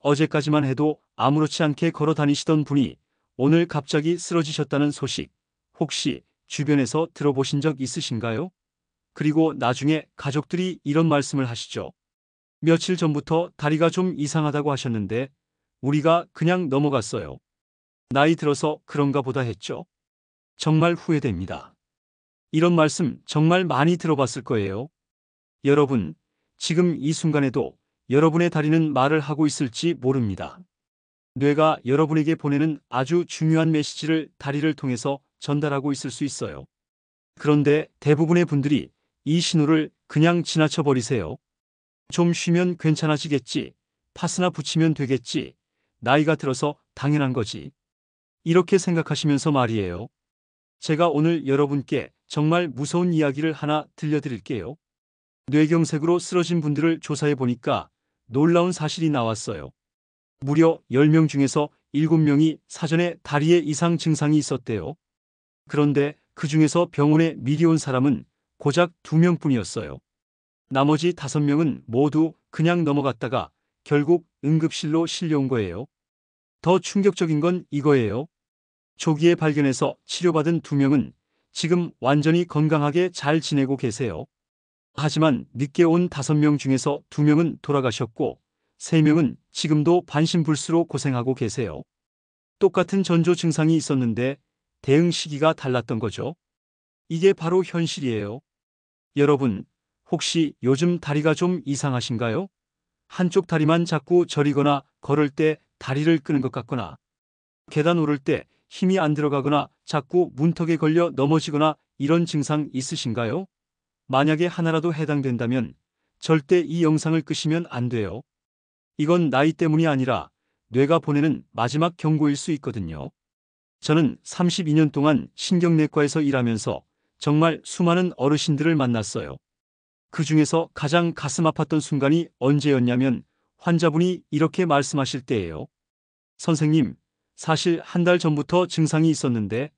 어제까지만 해도 아무렇지 않게 걸어 다니시던 분이 오늘 갑자기 쓰러지셨다는 소식, 혹시 주변에서 들어보신 적 있으신가요? 그리고 나중에 가족들이 이런 말씀을 하시죠. 며칠 전부터 다리가 좀 이상하다고 하셨는데 우리가 그냥 넘어갔어요. 나이 들어서 그런가 보다 했죠. 정말 후회됩니다. 이런 말씀 정말 많이 들어봤을 거예요. 여러분, 지금 이 순간에도 여러분의 다리는 말을 하고 있을지 모릅니다. 뇌가 여러분에게 보내는 아주 중요한 메시지를 다리를 통해서 전달하고 있을 수 있어요. 그런데 대부분의 분들이 이 신호를 그냥 지나쳐 버리세요. 좀 쉬면 괜찮아지겠지. 파스나 붙이면 되겠지. 나이가 들어서 당연한 거지. 이렇게 생각하시면서 말이에요. 제가 오늘 여러분께 정말 무서운 이야기를 하나 들려드릴게요. 뇌경색으로 쓰러진 분들을 조사해 보니까 놀라운 사실이 나왔어요. 무려 10명 중에서 7명이 사전에 다리에 이상 증상이 있었대요. 그런데 그 중에서 병원에 미리 온 사람은 고작 2명뿐이었어요. 나머지 5명은 모두 그냥 넘어갔다가 결국 응급실로 실려온 거예요. 더 충격적인 건 이거예요. 조기에 발견해서 치료받은 2명은 지금 완전히 건강하게 잘 지내고 계세요. 하지만 늦게 온 5명 중에서 2명은 돌아가셨고 3명은 지금도 반신불수로 고생하고 계세요. 똑같은 전조 증상이 있었는데 대응 시기가 달랐던 거죠. 이게 바로 현실이에요. 여러분, 혹시 요즘 다리가 좀 이상하신가요? 한쪽 다리만 자꾸 저리거나 걸을 때 다리를 끄는 것 같거나 계단 오를 때 힘이 안 들어가거나 자꾸 문턱에 걸려 넘어지거나 이런 증상 있으신가요? 만약에 하나라도 해당된다면 절대 이 영상을 끄시면 안 돼요. 이건 나이 때문이 아니라 뇌가 보내는 마지막 경고일 수 있거든요. 저는 32년 동안 신경내과에서 일하면서 정말 수많은 어르신들을 만났어요. 그 중에서 가장 가슴 아팠던 순간이 언제였냐면 환자분이 이렇게 말씀하실 때예요. 선생님, 사실 1달 전부터 증상이 있었는데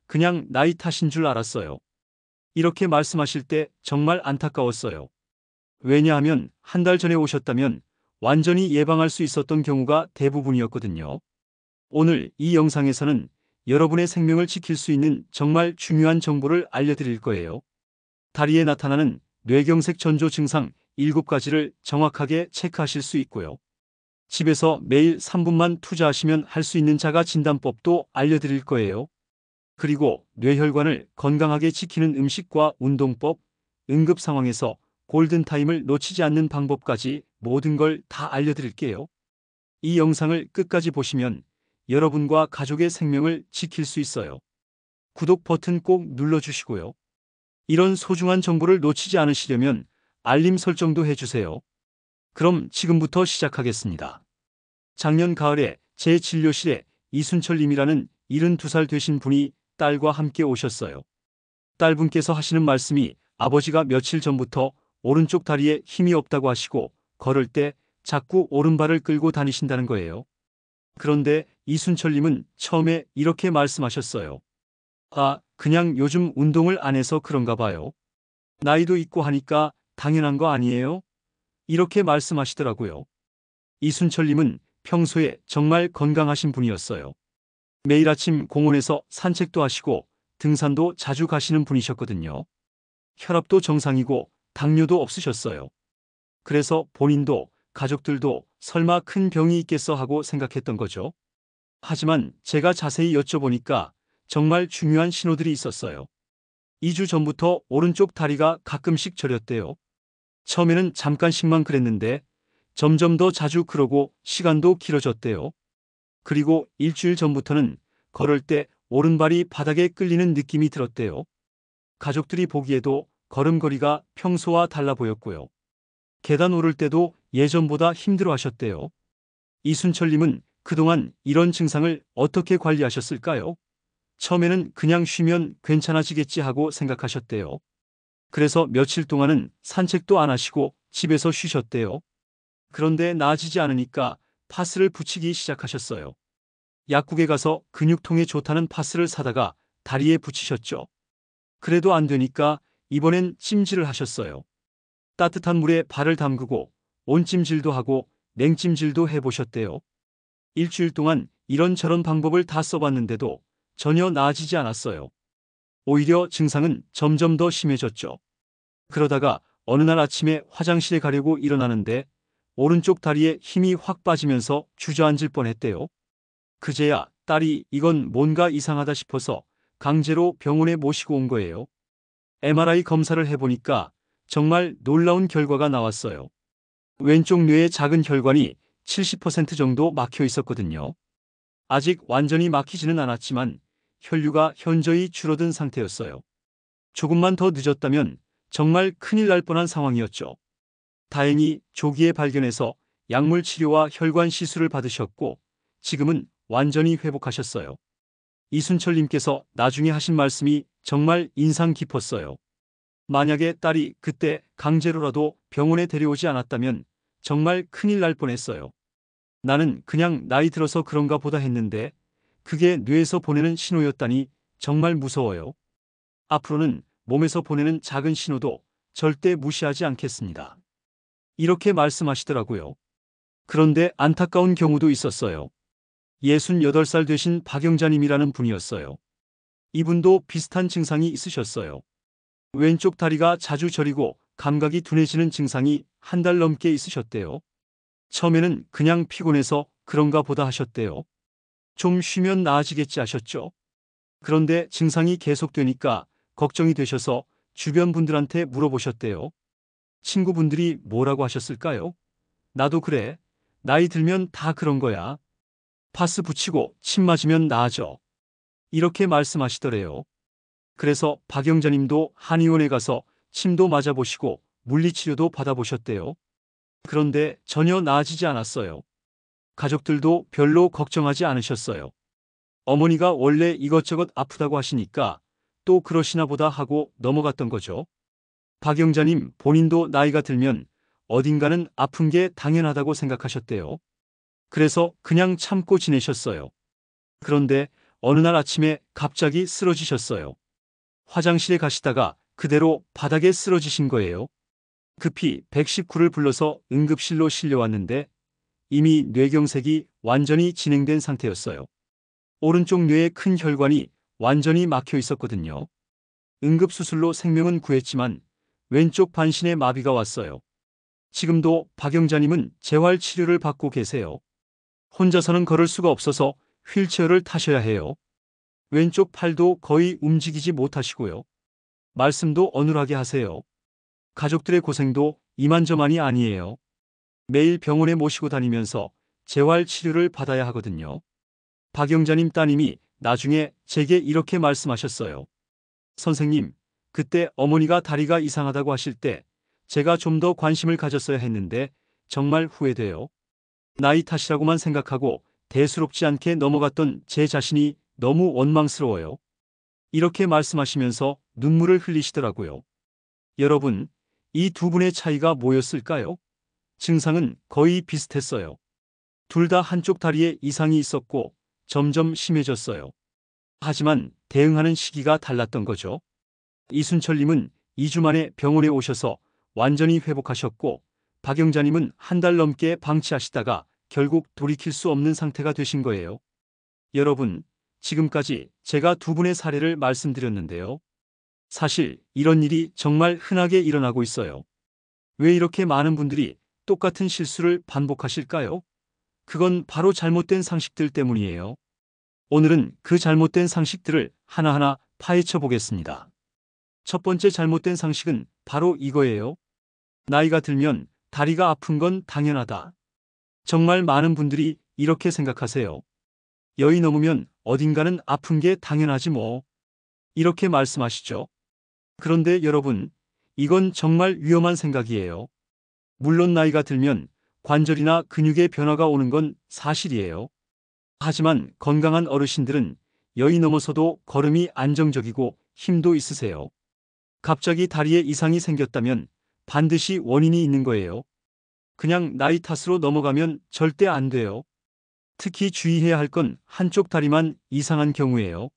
그냥 나이 탓인 줄 알았어요. 이렇게 말씀하실 때 정말 안타까웠어요. 왜냐하면 1달 전에 오셨다면 완전히 예방할 수 있었던 경우가 대부분이었거든요. 오늘 이 영상에서는 여러분의 생명을 지킬 수 있는 정말 중요한 정보를 알려드릴 거예요. 다리에 나타나는 뇌경색 전조 증상 7가지를 정확하게 체크하실 수 있고요. 집에서 매일 3분만 투자하시면 할 수 있는 자가 진단법도 알려드릴 거예요. 그리고 뇌혈관을 건강하게 지키는 음식과 운동법, 응급 상황에서 골든타임을 놓치지 않는 방법까지 모든 걸 다 알려드릴게요. 이 영상을 끝까지 보시면 여러분과 가족의 생명을 지킬 수 있어요. 구독 버튼 꼭 눌러주시고요. 이런 소중한 정보를 놓치지 않으시려면 알림 설정도 해주세요. 그럼 지금부터 시작하겠습니다. 작년 가을에 제 진료실에 이순철님이라는 72살 되신 분이 딸과 함께 오셨어요. 딸분께서 하시는 말씀이 아버지가 며칠 전부터 오른쪽 다리에 힘이 없다고 하시고 걸을 때 자꾸 오른발을 끌고 다니신다는 거예요. 그런데 이순철님은 처음에 이렇게 말씀하셨어요. 아, 그냥 요즘 운동을 안 해서 그런가 봐요. 나이도 있고 하니까 당연한 거 아니에요? 이렇게 말씀하시더라고요. 이순철님은 평소에 정말 건강하신 분이었어요. 매일 아침 공원에서 산책도 하시고 등산도 자주 가시는 분이셨거든요. 혈압도 정상이고 당뇨도 없으셨어요. 그래서 본인도 가족들도 설마 큰 병이 있겠어 하고 생각했던 거죠. 하지만 제가 자세히 여쭤보니까 정말 중요한 신호들이 있었어요. 2주 전부터 오른쪽 다리가 가끔씩 저렸대요. 처음에는 잠깐씩만 그랬는데 점점 더 자주 그러고 시간도 길어졌대요. 그리고 일주일 전부터는 걸을 때 오른발이 바닥에 끌리는 느낌이 들었대요. 가족들이 보기에도 걸음걸이가 평소와 달라 보였고요. 계단 오를 때도 예전보다 힘들어 하셨대요. 이순철님은 그동안 이런 증상을 어떻게 관리하셨을까요? 처음에는 그냥 쉬면 괜찮아지겠지 하고 생각하셨대요. 그래서 며칠 동안은 산책도 안 하시고 집에서 쉬셨대요. 그런데 나아지지 않으니까 파스를 붙이기 시작하셨어요. 약국에 가서 근육통에 좋다는 파스를 사다가 다리에 붙이셨죠. 그래도 안 되니까 이번엔 찜질을 하셨어요. 따뜻한 물에 발을 담그고 온찜질도 하고 냉찜질도 해보셨대요. 일주일 동안 이런저런 방법을 다 써봤는데도 전혀 나아지지 않았어요. 오히려 증상은 점점 더 심해졌죠. 그러다가 어느 날 아침에 화장실에 가려고 일어나는데 오른쪽 다리에 힘이 확 빠지면서 주저앉을 뻔했대요. 그제야 딸이 이건 뭔가 이상하다 싶어서 강제로 병원에 모시고 온 거예요. MRI 검사를 해보니까 정말 놀라운 결과가 나왔어요. 왼쪽 뇌의 작은 혈관이 70% 정도 막혀 있었거든요. 아직 완전히 막히지는 않았지만 혈류가 현저히 줄어든 상태였어요. 조금만 더 늦었다면 정말 큰일 날 뻔한 상황이었죠. 다행히 조기에 발견해서 약물 치료와 혈관 시술을 받으셨고 지금은 완전히 회복하셨어요. 이순철님께서 나중에 하신 말씀이 정말 인상 깊었어요. 만약에 딸이 그때 강제로라도 병원에 데려오지 않았다면 정말 큰일 날 뻔했어요. 나는 그냥 나이 들어서 그런가 보다 했는데 그게 뇌에서 보내는 신호였다니 정말 무서워요. 앞으로는 몸에서 보내는 작은 신호도 절대 무시하지 않겠습니다. 이렇게 말씀하시더라고요. 그런데 안타까운 경우도 있었어요. 68살 되신 박영자님이라는 분이었어요. 이분도 비슷한 증상이 있으셨어요. 왼쪽 다리가 자주 저리고 감각이 둔해지는 증상이 한 달 넘게 있으셨대요. 처음에는 그냥 피곤해서 그런가 보다 하셨대요. 좀 쉬면 나아지겠지 하셨죠. 그런데 증상이 계속되니까 걱정이 되셔서 주변 분들한테 물어보셨대요. 친구분들이 뭐라고 하셨을까요? 나도 그래. 나이 들면 다 그런 거야. 파스 붙이고 침 맞으면 나아져. 이렇게 말씀하시더래요. 그래서 박영자님도 한의원에 가서 침도 맞아보시고 물리치료도 받아보셨대요. 그런데 전혀 나아지지 않았어요. 가족들도 별로 걱정하지 않으셨어요. 어머니가 원래 이것저것 아프다고 하시니까 또 그러시나 보다 하고 넘어갔던 거죠. 박영자님 본인도 나이가 들면 어딘가는 아픈 게 당연하다고 생각하셨대요. 그래서 그냥 참고 지내셨어요. 그런데 어느 날 아침에 갑자기 쓰러지셨어요. 화장실에 가시다가 그대로 바닥에 쓰러지신 거예요. 급히 119를 불러서 응급실로 실려왔는데 이미 뇌경색이 완전히 진행된 상태였어요. 오른쪽 뇌의 큰 혈관이 완전히 막혀 있었거든요. 응급수술로 생명은 구했지만 왼쪽 반신에 마비가 왔어요. 지금도 박영자님은 재활치료를 받고 계세요. 혼자서는 걸을 수가 없어서 휠체어를 타셔야 해요. 왼쪽 팔도 거의 움직이지 못하시고요. 말씀도 어눌하게 하세요. 가족들의 고생도 이만저만이 아니에요. 매일 병원에 모시고 다니면서 재활치료를 받아야 하거든요. 박영자님 따님이 나중에 제게 이렇게 말씀하셨어요. 선생님, 그때 어머니가 다리가 이상하다고 하실 때 제가 좀 더 관심을 가졌어야 했는데 정말 후회돼요. 나이 탓이라고만 생각하고 대수롭지 않게 넘어갔던 제 자신이 너무 원망스러워요. 이렇게 말씀하시면서 눈물을 흘리시더라고요. 여러분, 이 두 분의 차이가 뭐였을까요? 증상은 거의 비슷했어요. 둘 다 한쪽 다리에 이상이 있었고 점점 심해졌어요. 하지만 대응하는 시기가 달랐던 거죠. 이순철님은 2주 만에 병원에 오셔서 완전히 회복하셨고 박영자님은 한 달 넘게 방치하시다가 결국 돌이킬 수 없는 상태가 되신 거예요. 여러분, 지금까지 제가 두 분의 사례를 말씀드렸는데요. 사실 이런 일이 정말 흔하게 일어나고 있어요. 왜 이렇게 많은 분들이 똑같은 실수를 반복하실까요? 그건 바로 잘못된 상식들 때문이에요. 오늘은 그 잘못된 상식들을 하나하나 파헤쳐 보겠습니다. 첫 번째 잘못된 상식은 바로 이거예요. 나이가 들면 다리가 아픈 건 당연하다. 정말 많은 분들이 이렇게 생각하세요. 여의 넘으면 어딘가는 아픈 게 당연하지 뭐. 이렇게 말씀하시죠. 그런데 여러분, 이건 정말 위험한 생각이에요. 물론 나이가 들면 관절이나 근육의 변화가 오는 건 사실이에요. 하지만 건강한 어르신들은 여의 넘어서도 걸음이 안정적이고 힘도 있으세요. 갑자기 다리에 이상이 생겼다면 반드시 원인이 있는 거예요. 그냥 나이 탓으로 넘어가면 절대 안 돼요. 특히 주의해야 할 건 한쪽 다리만 이상한 경우예요.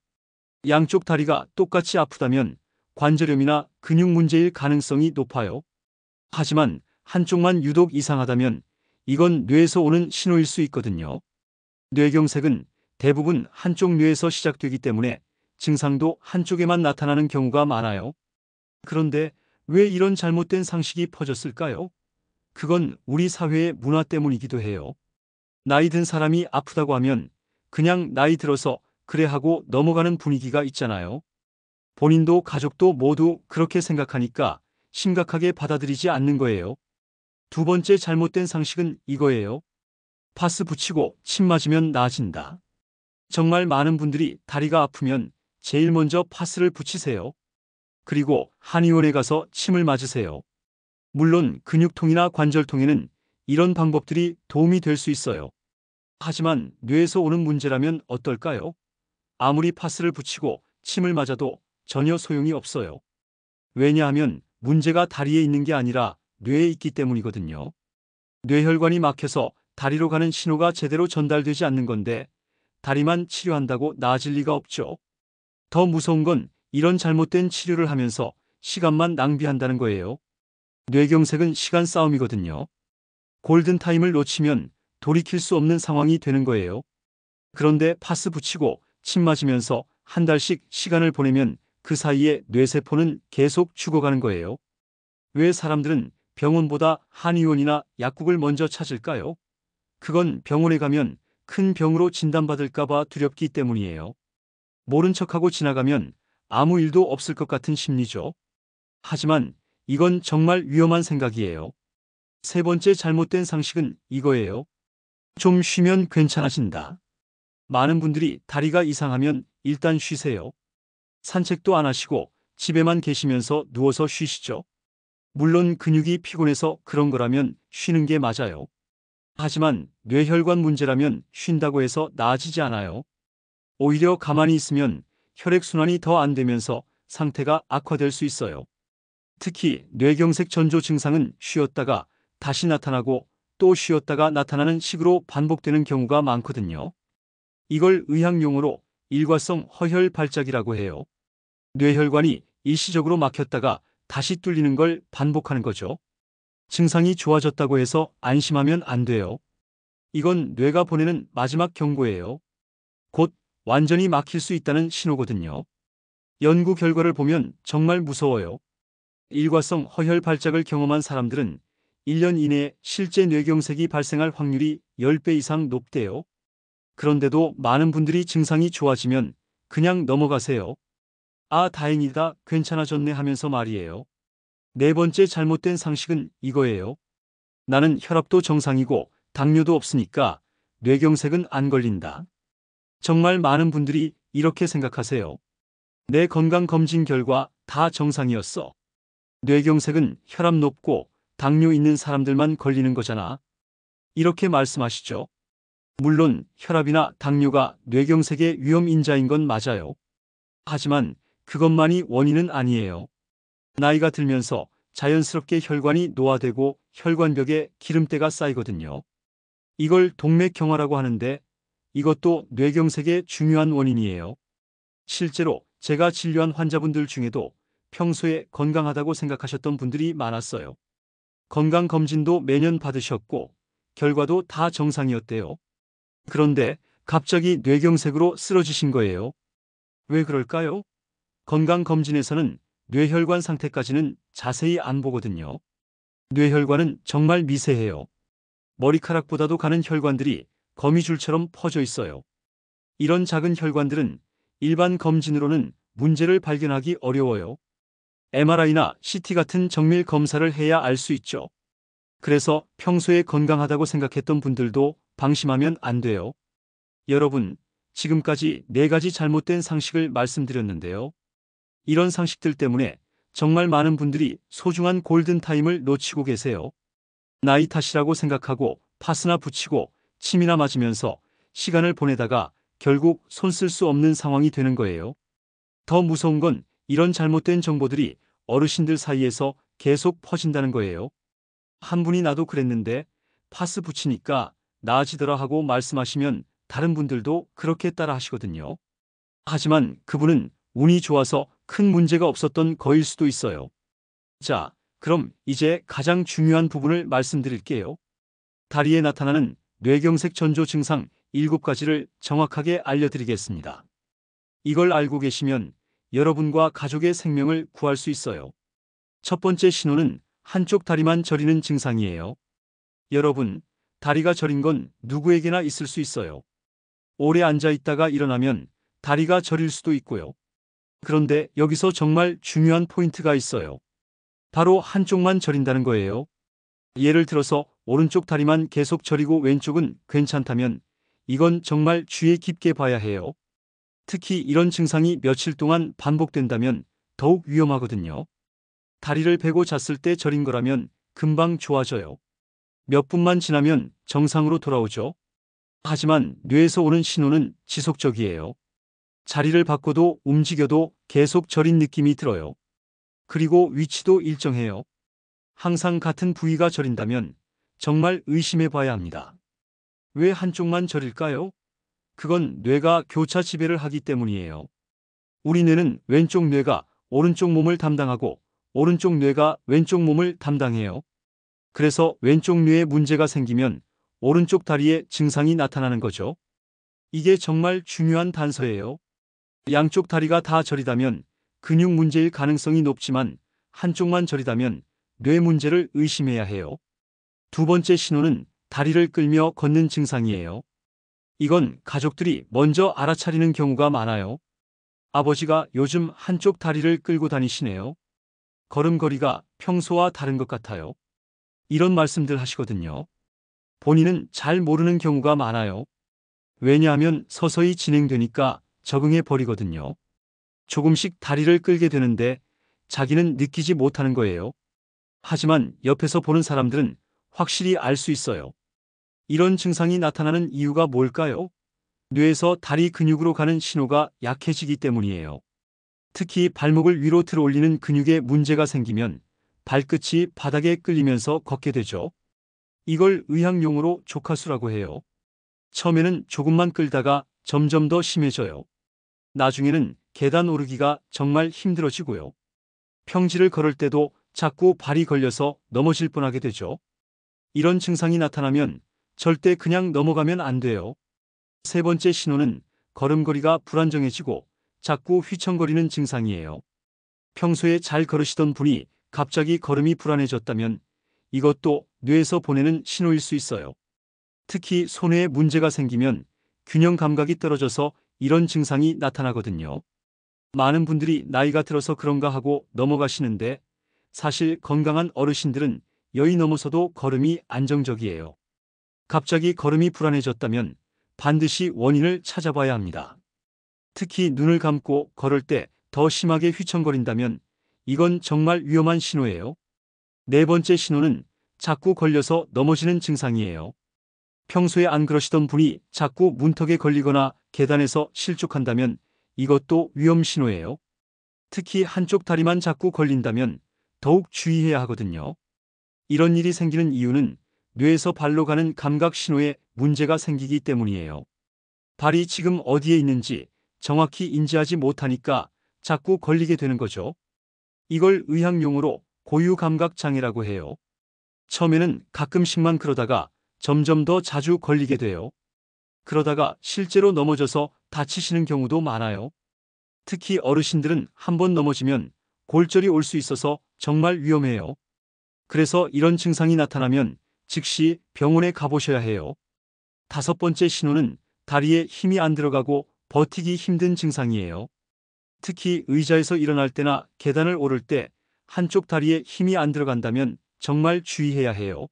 양쪽 다리가 똑같이 아프다면 관절염이나 근육 문제일 가능성이 높아요. 하지만 한쪽만 유독 이상하다면 이건 뇌에서 오는 신호일 수 있거든요. 뇌경색은 대부분 한쪽 뇌에서 시작되기 때문에 증상도 한쪽에만 나타나는 경우가 많아요. 그런데 왜 이런 잘못된 상식이 퍼졌을까요? 그건 우리 사회의 문화 때문이기도 해요. 나이 든 사람이 아프다고 하면 그냥 나이 들어서 그래 하고 넘어가는 분위기가 있잖아요. 본인도 가족도 모두 그렇게 생각하니까 심각하게 받아들이지 않는 거예요. 두 번째 잘못된 상식은 이거예요. 파스 붙이고 침 맞으면 나아진다. 정말 많은 분들이 다리가 아프면 제일 먼저 파스를 붙이세요. 그리고 한의원에 가서 침을 맞으세요. 물론 근육통이나 관절통에는 이런 방법들이 도움이 될 수 있어요. 하지만 뇌에서 오는 문제라면 어떨까요? 아무리 파스를 붙이고 침을 맞아도 전혀 소용이 없어요. 왜냐하면 문제가 다리에 있는 게 아니라 뇌에 있기 때문이거든요. 뇌혈관이 막혀서 다리로 가는 신호가 제대로 전달되지 않는 건데 다리만 치료한다고 나아질 리가 없죠. 더 무서운 건 이런 잘못된 치료를 하면서 시간만 낭비한다는 거예요. 뇌경색은 시간 싸움이거든요. 골든타임을 놓치면 돌이킬 수 없는 상황이 되는 거예요. 그런데 파스 붙이고 침 맞으면서 한 달씩 시간을 보내면 그 사이에 뇌세포는 계속 죽어가는 거예요. 왜 사람들은 병원보다 한의원이나 약국을 먼저 찾을까요? 그건 병원에 가면 큰 병으로 진단받을까봐 두렵기 때문이에요. 모른 척하고 지나가면 아무 일도 없을 것 같은 심리죠. 하지만 이건 정말 위험한 생각이에요. 세 번째 잘못된 상식은 이거예요. 좀 쉬면 괜찮아진다. 많은 분들이 다리가 이상하면 일단 쉬세요. 산책도 안 하시고 집에만 계시면서 누워서 쉬시죠. 물론 근육이 피곤해서 그런 거라면 쉬는 게 맞아요. 하지만 뇌혈관 문제라면 쉰다고 해서 나아지지 않아요. 오히려 가만히 있으면 혈액순환이 더 안 되면서 상태가 악화될 수 있어요. 특히 뇌경색 전조 증상은 쉬었다가 다시 나타나고 또 쉬었다가 나타나는 식으로 반복되는 경우가 많거든요. 이걸 의학용어로 일과성 허혈 발작이라고 해요. 뇌혈관이 일시적으로 막혔다가 다시 뚫리는 걸 반복하는 거죠. 증상이 좋아졌다고 해서 안심하면 안 돼요. 이건 뇌가 보내는 마지막 경고예요. 곧 완전히 막힐 수 있다는 신호거든요. 연구 결과를 보면 정말 무서워요. 일과성 허혈 발작을 경험한 사람들은 1년 이내에 실제 뇌경색이 발생할 확률이 10배 이상 높대요. 그런데도 많은 분들이 증상이 좋아지면 그냥 넘어가세요. 아, 다행이다, 괜찮아졌네 하면서 말이에요. 네 번째 잘못된 상식은 이거예요. 나는 혈압도 정상이고 당뇨도 없으니까 뇌경색은 안 걸린다. 정말 많은 분들이 이렇게 생각하세요. 내 건강검진 결과 다 정상이었어. 뇌경색은 혈압 높고 당뇨 있는 사람들만 걸리는 거잖아. 이렇게 말씀하시죠. 물론 혈압이나 당뇨가 뇌경색의 위험 인자인 건 맞아요. 하지만 그것만이 원인은 아니에요. 나이가 들면서 자연스럽게 혈관이 노화되고 혈관벽에 기름때가 쌓이거든요. 이걸 동맥경화라고 하는데 이것도 뇌경색의 중요한 원인이에요. 실제로 제가 진료한 환자분들 중에도 평소에 건강하다고 생각하셨던 분들이 많았어요. 건강검진도 매년 받으셨고 결과도 다 정상이었대요. 그런데 갑자기 뇌경색으로 쓰러지신 거예요. 왜 그럴까요? 건강검진에서는 뇌혈관 상태까지는 자세히 안 보거든요. 뇌혈관은 정말 미세해요. 머리카락보다도 가는 혈관들이 거미줄처럼 퍼져 있어요. 이런 작은 혈관들은 일반 검진으로는 문제를 발견하기 어려워요. MRI나 CT 같은 정밀 검사를 해야 알 수 있죠. 그래서 평소에 건강하다고 생각했던 분들도 방심하면 안 돼요. 여러분, 지금까지 4가지 잘못된 상식을 말씀드렸는데요. 이런 상식들 때문에 정말 많은 분들이 소중한 골든타임을 놓치고 계세요. 나이 탓이라고 생각하고 파스나 붙이고 침이나 맞으면서 시간을 보내다가 결국 손 쓸 수 없는 상황이 되는 거예요. 더 무서운 건 이런 잘못된 정보들이 어르신들 사이에서 계속 퍼진다는 거예요. 한 분이 나도 그랬는데 파스 붙이니까 나아지더라 하고 말씀하시면 다른 분들도 그렇게 따라 하시거든요. 하지만 그분은 운이 좋아서 큰 문제가 없었던 거일 수도 있어요. 자, 그럼 이제 가장 중요한 부분을 말씀드릴게요. 다리에 나타나는 뇌경색 전조 증상 7가지를 정확하게 알려드리겠습니다. 이걸 알고 계시면 여러분과 가족의 생명을 구할 수 있어요. 첫 번째 신호는 한쪽 다리만 저리는 증상이에요. 여러분, 다리가 저린 건 누구에게나 있을 수 있어요. 오래 앉아 있다가 일어나면 다리가 저릴 수도 있고요. 그런데 여기서 정말 중요한 포인트가 있어요. 바로 한쪽만 저린다는 거예요. 예를 들어서 오른쪽 다리만 계속 저리고 왼쪽은 괜찮다면 이건 정말 주의 깊게 봐야 해요. 특히 이런 증상이 며칠 동안 반복된다면 더욱 위험하거든요. 다리를 베고 잤을 때 저린 거라면 금방 좋아져요. 몇 분만 지나면 정상으로 돌아오죠. 하지만 뇌에서 오는 신호는 지속적이에요. 자리를 바꿔도 움직여도 계속 저린 느낌이 들어요. 그리고 위치도 일정해요. 항상 같은 부위가 저린다면 정말 의심해 봐야 합니다. 왜 한쪽만 저릴까요? 그건 뇌가 교차 지배를 하기 때문이에요. 우리 뇌는 왼쪽 뇌가 오른쪽 몸을 담당하고 오른쪽 뇌가 왼쪽 몸을 담당해요. 그래서 왼쪽 뇌에 문제가 생기면 오른쪽 다리에 증상이 나타나는 거죠. 이게 정말 중요한 단서예요. 양쪽 다리가 다 저리다면 근육 문제일 가능성이 높지만 한쪽만 저리다면 뇌 문제를 의심해야 해요. 두 번째 신호는 다리를 끌며 걷는 증상이에요. 이건 가족들이 먼저 알아차리는 경우가 많아요. 아버지가 요즘 한쪽 다리를 끌고 다니시네요. 걸음걸이가 평소와 다른 것 같아요. 이런 말씀들 하시거든요. 본인은 잘 모르는 경우가 많아요. 왜냐하면 서서히 진행되니까 적응해 버리거든요. 조금씩 다리를 끌게 되는데 자기는 느끼지 못하는 거예요. 하지만 옆에서 보는 사람들은 확실히 알 수 있어요. 이런 증상이 나타나는 이유가 뭘까요? 뇌에서 다리 근육으로 가는 신호가 약해지기 때문이에요. 특히 발목을 위로 들어 올리는 근육에 문제가 생기면 발끝이 바닥에 끌리면서 걷게 되죠. 이걸 의학용어로 족하수라고 해요. 처음에는 조금만 끌다가 점점 더 심해져요. 나중에는 계단 오르기가 정말 힘들어지고요. 평지를 걸을 때도 자꾸 발이 걸려서 넘어질 뻔하게 되죠. 이런 증상이 나타나면 절대 그냥 넘어가면 안 돼요. 세 번째 신호는 걸음걸이가 불안정해지고 자꾸 휘청거리는 증상이에요. 평소에 잘 걸으시던 분이 갑자기 걸음이 불안해졌다면 이것도 뇌에서 보내는 신호일 수 있어요. 특히 손에 문제가 생기면 균형 감각이 떨어져서 이런 증상이 나타나거든요. 많은 분들이 나이가 들어서 그런가 하고 넘어가시는데 사실 건강한 어르신들은 여의 넘어서도 걸음이 안정적이에요. 갑자기 걸음이 불안해졌다면 반드시 원인을 찾아봐야 합니다. 특히 눈을 감고 걸을 때 더 심하게 휘청거린다면 이건 정말 위험한 신호예요. 네 번째 신호는 자꾸 걸려서 넘어지는 증상이에요. 평소에 안 그러시던 분이 자꾸 문턱에 걸리거나 계단에서 실족한다면 이것도 위험 신호예요. 특히 한쪽 다리만 자꾸 걸린다면 더욱 주의해야 하거든요. 이런 일이 생기는 이유는 뇌에서 발로 가는 감각 신호에 문제가 생기기 때문이에요. 발이 지금 어디에 있는지 정확히 인지하지 못하니까 자꾸 걸리게 되는 거죠. 이걸 의학용어로 고유감각 장애라고 해요. 처음에는 가끔씩만 그러다가 점점 더 자주 걸리게 돼요. 그러다가 실제로 넘어져서 다치시는 경우도 많아요. 특히 어르신들은 한번 넘어지면 골절이 올 수 있어서 정말 위험해요. 그래서 이런 증상이 나타나면 즉시 병원에 가보셔야 해요. 다섯 번째 신호는 다리에 힘이 안 들어가고 버티기 힘든 증상이에요. 특히 의자에서 일어날 때나 계단을 오를 때 한쪽 다리에 힘이 안 들어간다면 정말 주의해야 해요.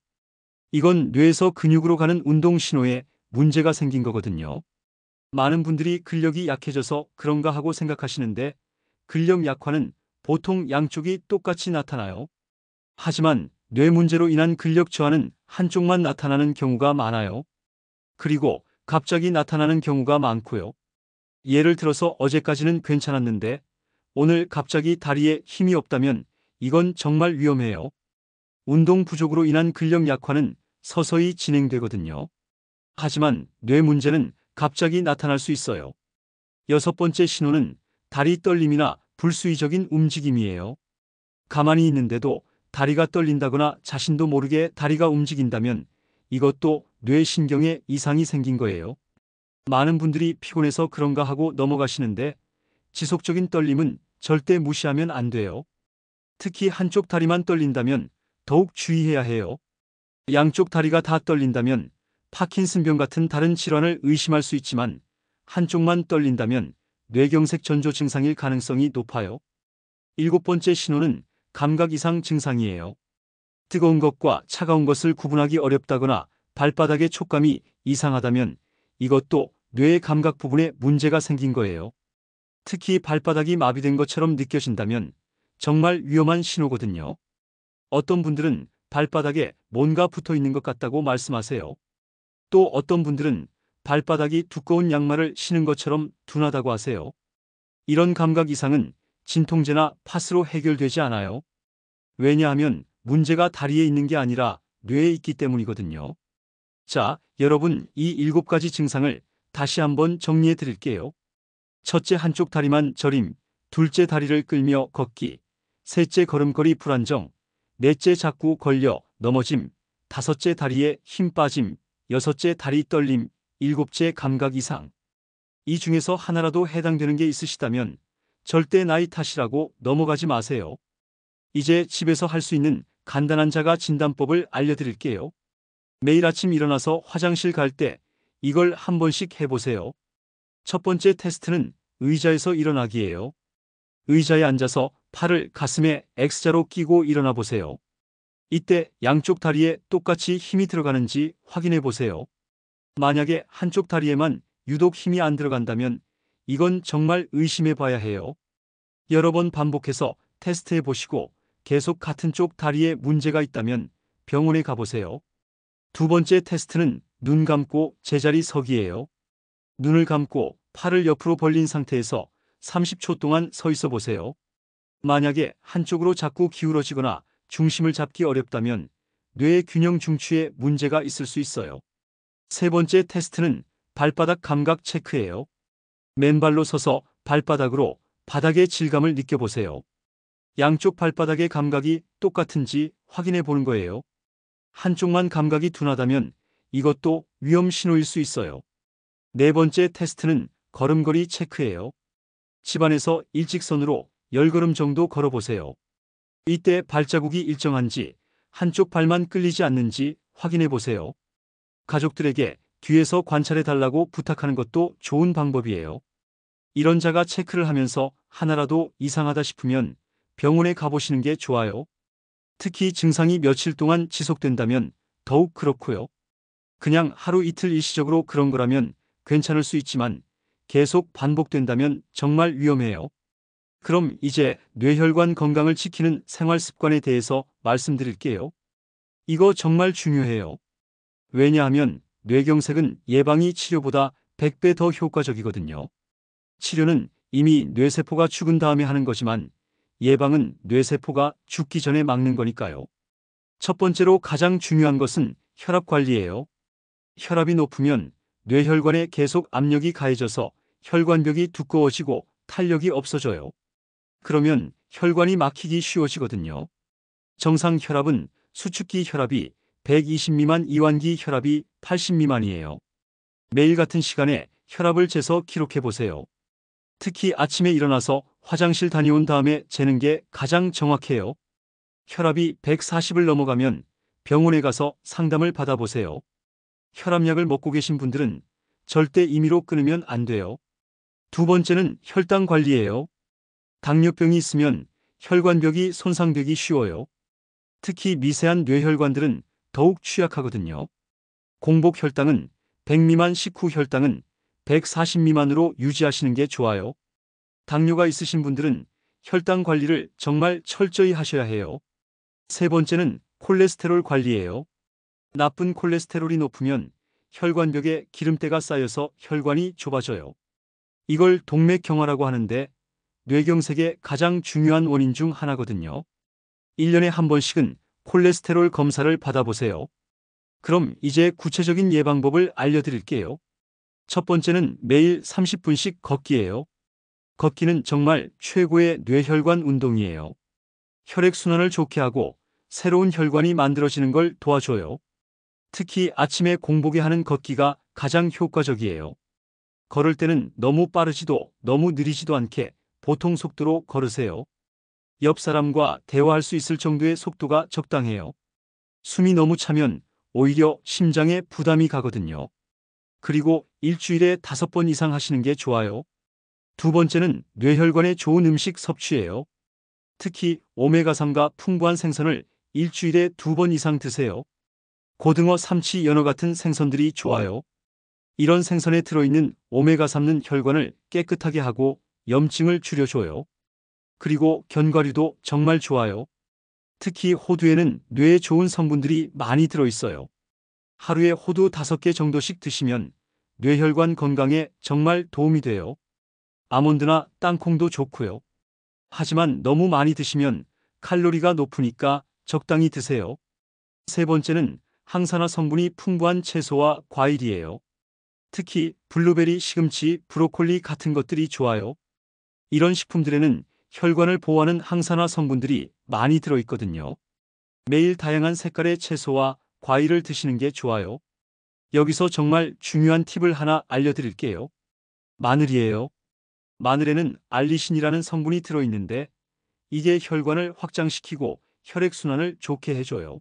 이건 뇌에서 근육으로 가는 운동 신호에 문제가 생긴 거거든요. 많은 분들이 근력이 약해져서 그런가 하고 생각하시는데 근력 약화는 보통 양쪽이 똑같이 나타나요. 하지만 뇌 문제로 인한 근력 저하는 한쪽만 나타나는 경우가 많아요. 그리고 갑자기 나타나는 경우가 많고요. 예를 들어서 어제까지는 괜찮았는데 오늘 갑자기 다리에 힘이 없다면 이건 정말 위험해요. 운동 부족으로 인한 근력 약화는 서서히 진행되거든요. 하지만 뇌 문제는 갑자기 나타날 수 있어요. 여섯 번째 신호는 다리 떨림이나 불수의적인 움직임이에요. 가만히 있는데도 다리가 떨린다거나 자신도 모르게 다리가 움직인다면 이것도 뇌신경에 이상이 생긴 거예요. 많은 분들이 피곤해서 그런가 하고 넘어가시는데 지속적인 떨림은 절대 무시하면 안 돼요. 특히 한쪽 다리만 떨린다면 더욱 주의해야 해요. 양쪽 다리가 다 떨린다면 파킨슨병 같은 다른 질환을 의심할 수 있지만 한쪽만 떨린다면 뇌경색 전조 증상일 가능성이 높아요. 일곱 번째 신호는 감각 이상 증상이에요. 뜨거운 것과 차가운 것을 구분하기 어렵다거나 발바닥의 촉감이 이상하다면 이것도 뇌의 감각 부분에 문제가 생긴 거예요. 특히 발바닥이 마비된 것처럼 느껴진다면 정말 위험한 신호거든요. 어떤 분들은 발바닥에 뭔가 붙어 있는 것 같다고 말씀하세요. 또 어떤 분들은 발바닥이 두꺼운 양말을 신은 것처럼 둔하다고 하세요. 이런 감각 이상은 진통제나 팥으로 해결되지 않아요. 왜냐하면 문제가 다리에 있는 게 아니라 뇌에 있기 때문이거든요. 자, 여러분, 이 7가지 증상을 다시 한번 정리해 드릴게요. 첫째, 한쪽 다리만 저림. 둘째, 다리를 끌며 걷기. 셋째, 걸음걸이 불안정. 넷째, 자꾸 걸려 넘어짐. 다섯째, 다리에 힘 빠짐. 여섯째, 다리 떨림. 일곱째, 감각 이상. 이 중에서 하나라도 해당되는 게 있으시다면 절대 나이 탓이라고 넘어가지 마세요. 이제 집에서 할 수 있는 간단한 자가 진단법을 알려드릴게요. 매일 아침 일어나서 화장실 갈 때 이걸 한 번씩 해보세요. 첫 번째 테스트는 의자에서 일어나기예요. 의자에 앉아서 팔을 가슴에 X자로 끼고 일어나 보세요. 이때 양쪽 다리에 똑같이 힘이 들어가는지 확인해 보세요. 만약에 한쪽 다리에만 유독 힘이 안 들어간다면 이건 정말 의심해 봐야 해요. 여러 번 반복해서 테스트해 보시고 계속 같은 쪽 다리에 문제가 있다면 병원에 가보세요. 두 번째 테스트는 눈 감고 제자리 서기예요. 눈을 감고 팔을 옆으로 벌린 상태에서 30초 동안 서 있어 보세요. 만약에 한쪽으로 자꾸 기울어지거나 중심을 잡기 어렵다면 뇌의 균형 중추에 문제가 있을 수 있어요. 세 번째 테스트는 발바닥 감각 체크예요. 맨발로 서서 발바닥으로 바닥의 질감을 느껴보세요. 양쪽 발바닥의 감각이 똑같은지 확인해 보는 거예요. 한쪽만 감각이 둔하다면 이것도 위험 신호일 수 있어요. 네 번째 테스트는 걸음걸이 체크예요. 집안에서 일직선으로 10걸음 정도 걸어보세요. 이때 발자국이 일정한지 한쪽 발만 끌리지 않는지 확인해 보세요. 가족들에게 뒤에서 관찰해 달라고 부탁하는 것도 좋은 방법이에요. 이런 자가 체크를 하면서 하나라도 이상하다 싶으면 병원에 가보시는 게 좋아요. 특히 증상이 며칠 동안 지속된다면 더욱 그렇고요. 그냥 하루 이틀 일시적으로 그런 거라면 괜찮을 수 있지만 계속 반복된다면 정말 위험해요. 그럼 이제 뇌혈관 건강을 지키는 생활 습관에 대해서 말씀드릴게요. 이거 정말 중요해요. 왜냐하면 뇌경색은 예방이 치료보다 100배 더 효과적이거든요. 치료는 이미 뇌세포가 죽은 다음에 하는 거지만 예방은 뇌세포가 죽기 전에 막는 거니까요. 첫 번째로 가장 중요한 것은 혈압 관리예요. 혈압이 높으면 뇌혈관에 계속 압력이 가해져서 혈관벽이 두꺼워지고 탄력이 없어져요. 그러면 혈관이 막히기 쉬워지거든요. 정상 혈압은 수축기 혈압이 120 미만, 이완기 혈압이 80 미만이에요. 매일 같은 시간에 혈압을 재서 기록해 보세요. 특히 아침에 일어나서 화장실 다녀온 다음에 재는 게 가장 정확해요. 혈압이 140을 넘어가면 병원에 가서 상담을 받아보세요. 혈압약을 먹고 계신 분들은 절대 임의로 끊으면 안 돼요. 두 번째는 혈당 관리예요. 당뇨병이 있으면 혈관벽이 손상되기 쉬워요. 특히 미세한 뇌혈관들은 더욱 취약하거든요. 공복 혈당은 100 미만, 식후 혈당은 140 미만으로 유지하시는 게 좋아요. 당뇨가 있으신 분들은 혈당 관리를 정말 철저히 하셔야 해요. 세 번째는 콜레스테롤 관리예요. 나쁜 콜레스테롤이 높으면 혈관벽에 기름때가 쌓여서 혈관이 좁아져요. 이걸 동맥경화라고 하는데 뇌경색의 가장 중요한 원인 중 하나거든요. 1년에 한 번씩은 콜레스테롤 검사를 받아보세요. 그럼 이제 구체적인 예방법을 알려드릴게요. 첫 번째는 매일 30분씩 걷기예요. 걷기는 정말 최고의 뇌혈관 운동이에요. 혈액순환을 좋게 하고 새로운 혈관이 만들어지는 걸 도와줘요. 특히 아침에 공복에 하는 걷기가 가장 효과적이에요. 걸을 때는 너무 빠르지도 너무 느리지도 않게 보통 속도로 걸으세요. 옆 사람과 대화할 수 있을 정도의 속도가 적당해요. 숨이 너무 차면 오히려 심장에 부담이 가거든요. 그리고 일주일에 5번 이상 하시는 게 좋아요. 두 번째는 뇌혈관에 좋은 음식 섭취예요. 특히 오메가3가 풍부한 생선을 일주일에 2번 이상 드세요. 고등어, 삼치, 연어 같은 생선들이 좋아요. 이런 생선에 들어있는 오메가3는 혈관을 깨끗하게 하고 염증을 줄여줘요. 그리고 견과류도 정말 좋아요. 특히 호두에는 뇌에 좋은 성분들이 많이 들어있어요. 하루에 호두 5개 정도씩 드시면 뇌혈관 건강에 정말 도움이 돼요. 아몬드나 땅콩도 좋고요. 하지만 너무 많이 드시면 칼로리가 높으니까 적당히 드세요. 세 번째는 항산화 성분이 풍부한 채소와 과일이에요. 특히 블루베리, 시금치, 브로콜리 같은 것들이 좋아요. 이런 식품들에는 혈관을 보호하는 항산화 성분들이 많이 들어있거든요. 매일 다양한 색깔의 채소와 과일을 드시는 게 좋아요. 여기서 정말 중요한 팁을 하나 알려드릴게요. 마늘이에요. 마늘에는 알리신이라는 성분이 들어있는데 이게 혈관을 확장시키고 혈액순환을 좋게 해줘요.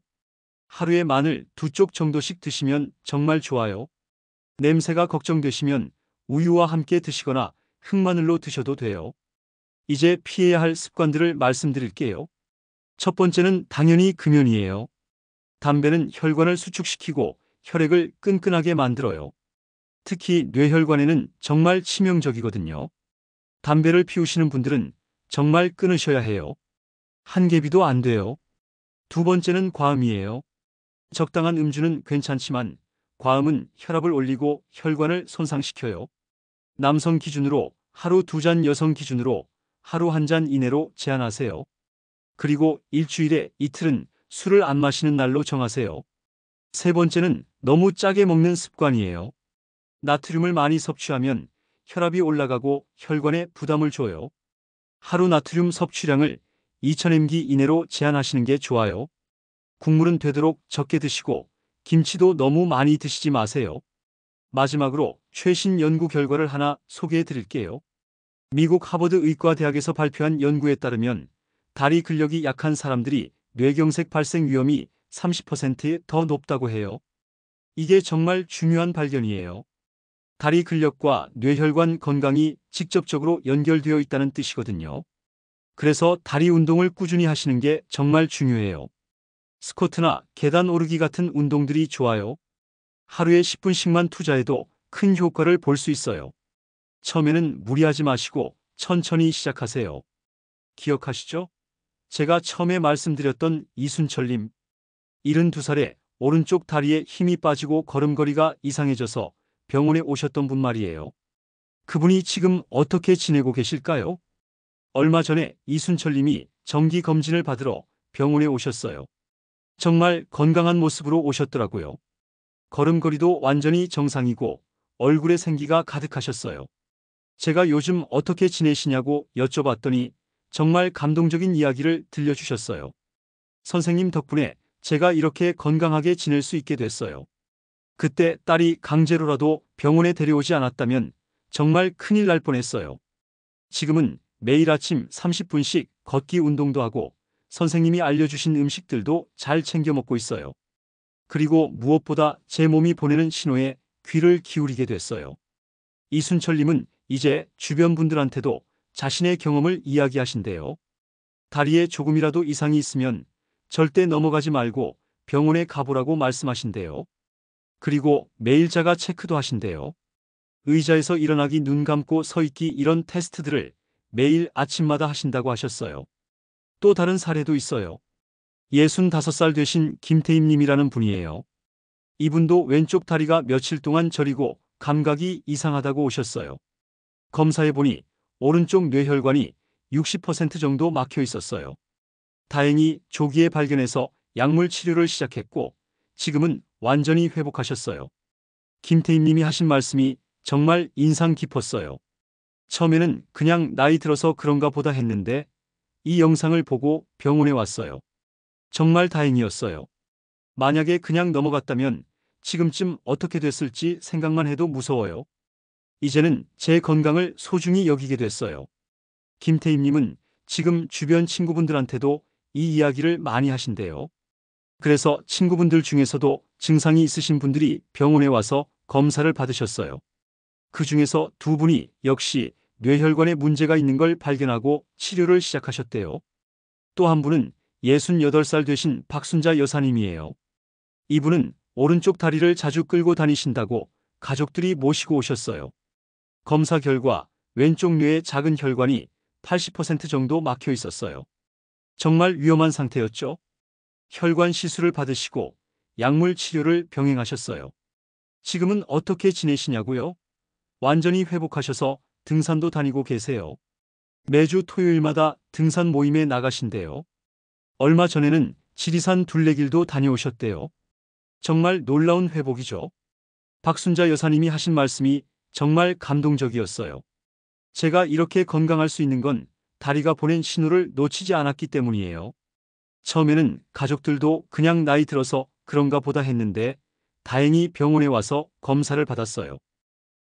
하루에 마늘 2쪽 정도씩 드시면 정말 좋아요. 냄새가 걱정되시면 우유와 함께 드시거나 흑마늘로 드셔도 돼요. 이제 피해야 할 습관들을 말씀드릴게요. 첫 번째는 당연히 금연이에요. 담배는 혈관을 수축시키고 혈액을 끈끈하게 만들어요. 특히 뇌혈관에는 정말 치명적이거든요. 담배를 피우시는 분들은 정말 끊으셔야 해요. 한 개비도 안 돼요. 두 번째는 과음이에요. 적당한 음주는 괜찮지만 과음은 혈압을 올리고 혈관을 손상시켜요. 남성 기준으로 하루 2잔, 여성 기준으로 하루 1잔 이내로 제한하세요. 그리고 일주일에 이틀은 술을 안 마시는 날로 정하세요. 세 번째는 너무 짜게 먹는 습관이에요. 나트륨을 많이 섭취하면 혈압이 올라가고 혈관에 부담을 줘요. 하루 나트륨 섭취량을 2000mg 이내로 제한하시는 게 좋아요. 국물은 되도록 적게 드시고 김치도 너무 많이 드시지 마세요. 마지막으로 최신 연구 결과를 하나 소개해 드릴게요. 미국 하버드 의과대학에서 발표한 연구에 따르면 다리 근력이 약한 사람들이 뇌경색 발생 위험이 30%에 더 높다고 해요. 이게 정말 중요한 발견이에요. 다리 근력과 뇌혈관 건강이 직접적으로 연결되어 있다는 뜻이거든요. 그래서 다리 운동을 꾸준히 하시는 게 정말 중요해요. 스쿼트나 계단 오르기 같은 운동들이 좋아요. 하루에 10분씩만 투자해도 큰 효과를 볼 수 있어요. 처음에는 무리하지 마시고 천천히 시작하세요. 기억하시죠? 제가 처음에 말씀드렸던 이순철님, 72살에 오른쪽 다리에 힘이 빠지고 걸음걸이가 이상해져서 병원에 오셨던 분 말이에요. 그분이 지금 어떻게 지내고 계실까요? 얼마 전에 이순철님이 정기 검진을 받으러 병원에 오셨어요. 정말 건강한 모습으로 오셨더라고요. 걸음걸이도 완전히 정상이고 얼굴에 생기가 가득하셨어요. 제가 요즘 어떻게 지내시냐고 여쭤봤더니 정말 감동적인 이야기를 들려주셨어요. 선생님 덕분에 제가 이렇게 건강하게 지낼 수 있게 됐어요. 그때 딸이 강제로라도 병원에 데려오지 않았다면 정말 큰일 날 뻔했어요. 지금은 매일 아침 30분씩 걷기 운동도 하고 선생님이 알려주신 음식들도 잘 챙겨 먹고 있어요. 그리고 무엇보다 제 몸이 보내는 신호에 귀를 기울이게 됐어요. 이순철님은 이제 주변 분들한테도 자신의 경험을 이야기하신대요. 다리에 조금이라도 이상이 있으면 절대 넘어가지 말고 병원에 가보라고 말씀하신대요. 그리고 매일 자가 체크도 하신대요. 의자에서 일어나기, 눈 감고 서 있기 이런 테스트들을 매일 아침마다 하신다고 하셨어요. 또 다른 사례도 있어요. 65살 되신 김태임님이라는 분이에요. 이분도 왼쪽 다리가 며칠 동안 저리고 감각이 이상하다고 오셨어요. 검사해보니 오른쪽 뇌혈관이 60% 정도 막혀 있었어요. 다행히 조기에 발견해서 약물 치료를 시작했고 지금은 완전히 회복하셨어요. 김태임님이 하신 말씀이 정말 인상 깊었어요. 처음에는 그냥 나이 들어서 그런가 보다 했는데 이 영상을 보고 병원에 왔어요. 정말 다행이었어요. 만약에 그냥 넘어갔다면 지금쯤 어떻게 됐을지 생각만 해도 무서워요. 이제는 제 건강을 소중히 여기게 됐어요. 김태임님은 지금 주변 친구분들한테도 이 이야기를 많이 하신대요. 그래서 친구분들 중에서도 증상이 있으신 분들이 병원에 와서 검사를 받으셨어요. 그 중에서 두 분이 역시 뇌혈관에 문제가 있는 걸 발견하고 치료를 시작하셨대요. 또 한 분은 68살 되신 박순자 여사님이에요. 이분은 오른쪽 다리를 자주 끌고 다니신다고 가족들이 모시고 오셨어요. 검사 결과 왼쪽 뇌의 작은 혈관이 80% 정도 막혀 있었어요. 정말 위험한 상태였죠. 혈관 시술을 받으시고 약물 치료를 병행하셨어요. 지금은 어떻게 지내시냐고요? 완전히 회복하셔서 등산도 다니고 계세요. 매주 토요일마다 등산 모임에 나가신대요. 얼마 전에는 지리산 둘레길도 다녀오셨대요. 정말 놀라운 회복이죠. 박순자 여사님이 하신 말씀이 정말 감동적이었어요. 제가 이렇게 건강할 수 있는 건 다리가 보낸 신호를 놓치지 않았기 때문이에요. 처음에는 가족들도 그냥 나이 들어서 그런가 보다 했는데 다행히 병원에 와서 검사를 받았어요.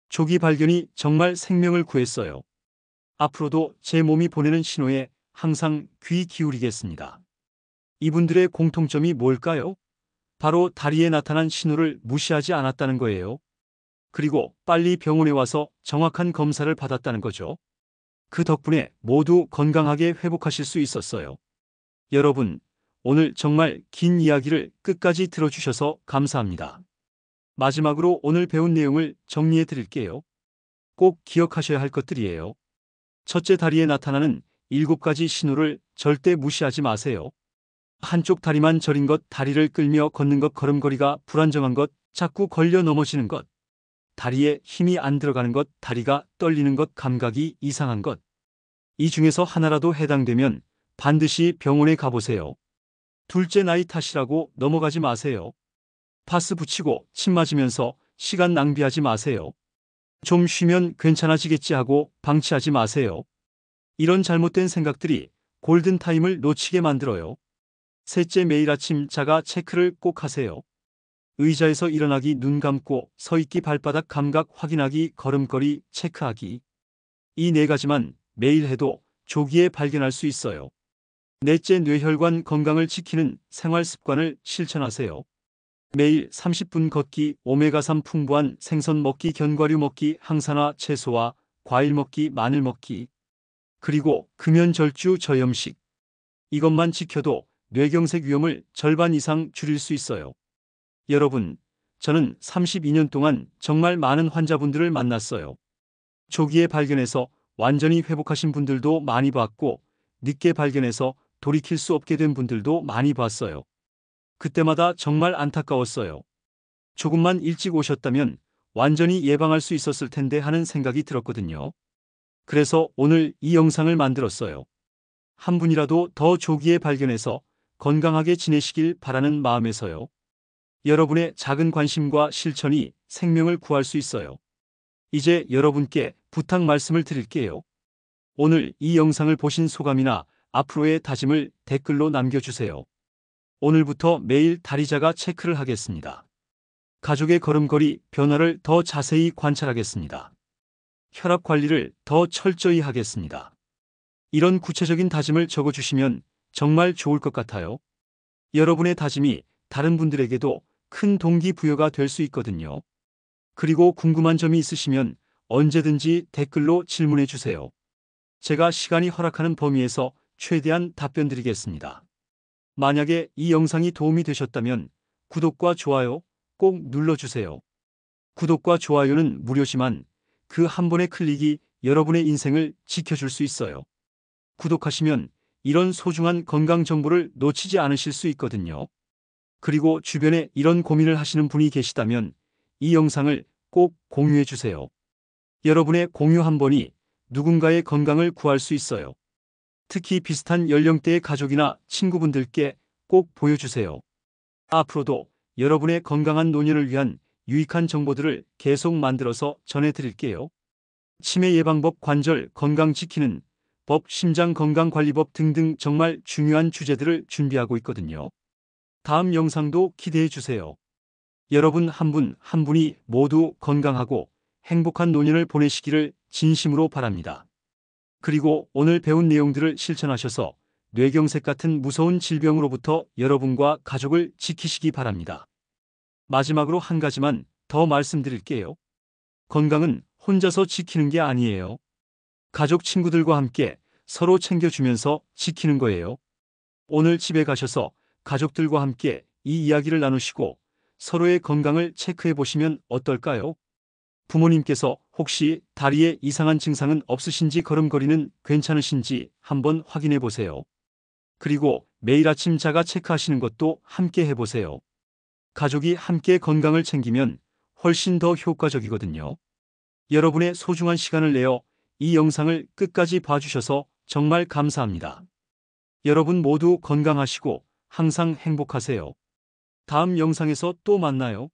조기 발견이 정말 생명을 구했어요. 앞으로도 제 몸이 보내는 신호에 항상 귀 기울이겠습니다. 이분들의 공통점이 뭘까요? 바로 다리에 나타난 신호를 무시하지 않았다는 거예요. 그리고 빨리 병원에 와서 정확한 검사를 받았다는 거죠. 그 덕분에 모두 건강하게 회복하실 수 있었어요. 여러분, 오늘 정말 긴 이야기를 끝까지 들어주셔서 감사합니다. 마지막으로 오늘 배운 내용을 정리해 드릴게요. 꼭 기억하셔야 할 것들이에요. 첫째, 다리에 나타나는 7가지 신호를 절대 무시하지 마세요. 한쪽 다리만 저린 것, 다리를 끌며 걷는 것, 걸음걸이가 불안정한 것, 자꾸 걸려 넘어지는 것, 다리에 힘이 안 들어가는 것, 다리가 떨리는 것, 감각이 이상한 것. 이 중에서 하나라도 해당되면 반드시 병원에 가보세요. 둘째, 나이 탓이라고 넘어가지 마세요. 파스 붙이고 침 맞으면서 시간 낭비하지 마세요. 좀 쉬면 괜찮아지겠지 하고 방치하지 마세요. 이런 잘못된 생각들이 골든타임을 놓치게 만들어요. 셋째, 매일 아침 자가 체크를 꼭 하세요. 의자에서 일어나기, 눈 감고 서 있기, 발바닥 감각 확인하기, 걸음걸이 체크하기. 이 4가지만 매일 해도 조기에 발견할 수 있어요. 넷째, 뇌혈관 건강을 지키는 생활 습관을 실천하세요. 매일 30분 걷기, 오메가3 풍부한 생선 먹기, 견과류 먹기, 항산화 채소와 과일 먹기, 마늘 먹기. 그리고 금연절주 저염식. 이것만 지켜도 뇌경색 위험을 절반 이상 줄일 수 있어요. 여러분, 저는 32년 동안 정말 많은 환자분들을 만났어요. 조기에 발견해서 완전히 회복하신 분들도 많이 봤고, 늦게 발견해서 돌이킬 수 없게 된 분들도 많이 봤어요. 그때마다 정말 안타까웠어요. 조금만 일찍 오셨다면 완전히 예방할 수 있었을 텐데 하는 생각이 들었거든요. 그래서 오늘 이 영상을 만들었어요. 한 분이라도 더 조기에 발견해서 건강하게 지내시길 바라는 마음에서요. 여러분의 작은 관심과 실천이 생명을 구할 수 있어요. 이제 여러분께 부탁 말씀을 드릴게요. 오늘 이 영상을 보신 소감이나 앞으로의 다짐을 댓글로 남겨주세요. 오늘부터 매일 다리자가 체크를 하겠습니다. 가족의 걸음걸이 변화를 더 자세히 관찰하겠습니다. 혈압 관리를 더 철저히 하겠습니다. 이런 구체적인 다짐을 적어주시면 정말 좋을 것 같아요. 여러분의 다짐이 다른 분들에게도 큰 동기부여가 될 수 있거든요. 그리고 궁금한 점이 있으시면 언제든지 댓글로 질문해 주세요. 제가 시간이 허락하는 범위에서 최대한 답변 드리겠습니다. 만약에 이 영상이 도움이 되셨다면 구독과 좋아요 꼭 눌러주세요. 구독과 좋아요는 무료지만 그 한 번의 클릭이 여러분의 인생을 지켜줄 수 있어요. 구독하시면 이런 소중한 건강 정보를 놓치지 않으실 수 있거든요. 그리고 주변에 이런 고민을 하시는 분이 계시다면 이 영상을 꼭 공유해 주세요. 여러분의 공유 한 번이 누군가의 건강을 구할 수 있어요. 특히 비슷한 연령대의 가족이나 친구분들께 꼭 보여주세요. 앞으로도 여러분의 건강한 노년을 위한 유익한 정보들을 계속 만들어서 전해드릴게요. 치매 예방법, 관절 건강 지키는 법, 심장건강관리법 등등 정말 중요한 주제들을 준비하고 있거든요. 다음 영상도 기대해 주세요. 여러분 한 분 한 분이 모두 건강하고 행복한 노년을 보내시기를 진심으로 바랍니다. 그리고 오늘 배운 내용들을 실천하셔서 뇌경색 같은 무서운 질병으로부터 여러분과 가족을 지키시기 바랍니다. 마지막으로 한 가지만 더 말씀드릴게요. 건강은 혼자서 지키는 게 아니에요. 가족 친구들과 함께 서로 챙겨주면서 지키는 거예요. 오늘 집에 가셔서 가족들과 함께 이 이야기를 나누시고 서로의 건강을 체크해 보시면 어떨까요? 부모님께서 혹시 다리에 이상한 증상은 없으신지, 걸음걸이는 괜찮으신지 한번 확인해 보세요. 그리고 매일 아침 자가 체크하시는 것도 함께 해보세요. 가족이 함께 건강을 챙기면 훨씬 더 효과적이거든요. 여러분의 소중한 시간을 내어 이 영상을 끝까지 봐주셔서 정말 감사합니다. 여러분 모두 건강하시고 항상 행복하세요. 다음 영상에서 또 만나요.